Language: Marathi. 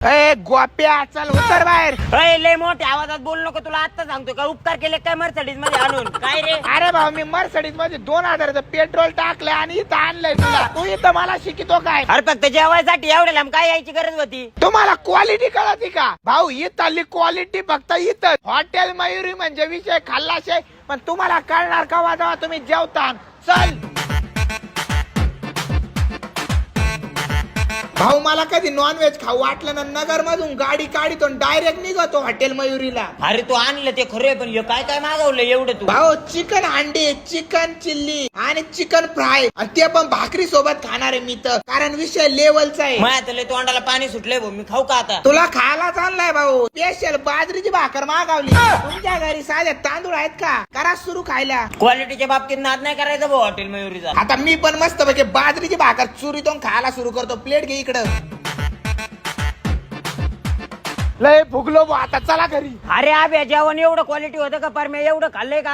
ए गोप्या चल उतर बाहेर. लय मोठ्या आवाजात बोल नको, तुला आता सांगतो का उपकार केले काय मर्सिडीज मध्ये आणून. काय रे अरे भाऊ मी मर्सिडीज मध्ये 2000चं पेट्रोल टाकलंय आणि इथं आणलंय तुला. तू इथं मला शिकितो काय? अरे फक्त जेवायसाठी एवढ्या लांब काय यायची गरज होती? तुम्हाला क्वालिटी कळते का भाऊ? इथली क्वालिटी फक्त इथं हॉटेल मयुरी म्हणजे विषय खाल्लाशे, पण तुम्हाला कळणार का जेव्हा तुम्ही जेवता. चल भाऊ मला कधी नॉनव्हेज खाऊ वाटलं ना, नगर मधून गाडी काढतो डायरेक्ट निघतो हॉटेल मयुरीला. अरे तू आणलं ते खरंय, पण हे काय काय मागवलं एवढं तू? भाऊ चिकन अंडे, चिकन चिल्ली आणि चिकन फ्राय, आणि ते पण भाकरी सोबत खाणार आहे मी तर, कारण विषय लेवलचा आहे. माझ्या लय तोंडाला पाणी सुटलंय भाऊ, मी खाऊ का आता? तुला खायला चाललाय भाऊ. स्पेशल बाजरीची भाकर मागवली. तुमच्या घरी साधे तांदूळ आहेत का? करा सुरू खायला. क्वालिटीच्या बाबतीत नाद नाही करायचा भाऊ हॉटेल मयुरीचा. आता मी पण मस्त पैकी बाजरीची भाकर चुरीतून खायला सुरू करतो. प्लेट घे इकडं. लय भुगलो भाऊ, आता चला घरी. अरे आब्या जेवण एवढं क्वालिटी होतं का? पर मी एवढं खाल्लंय का?